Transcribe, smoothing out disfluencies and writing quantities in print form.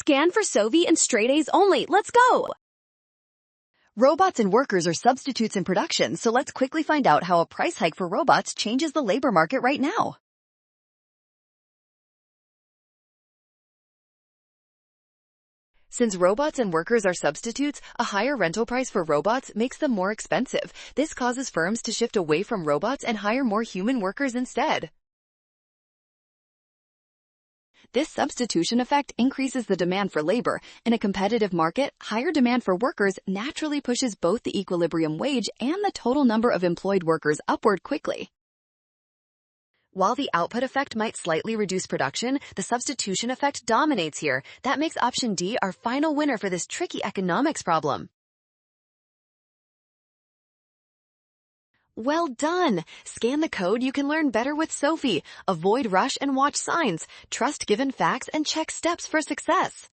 Scan for Sovi and straight A's only. Let's go! Robots and workers are substitutes in production, so let's quickly find out how a price hike for robots changes the labor market right now. Since robots and workers are substitutes, a higher rental price for robots makes them more expensive. This causes firms to shift away from robots and hire more human workers instead. This substitution effect increases the demand for labor. In a competitive market, higher demand for workers naturally pushes both the equilibrium wage and the total number of employed workers upward quickly. While the output effect might slightly reduce production, the substitution effect dominates here. That makes option D our final winner for this tricky economics problem. Well done! Scan the code, you can learn better with Sovi. Avoid rush and watch signs. Trust given facts and check steps for success.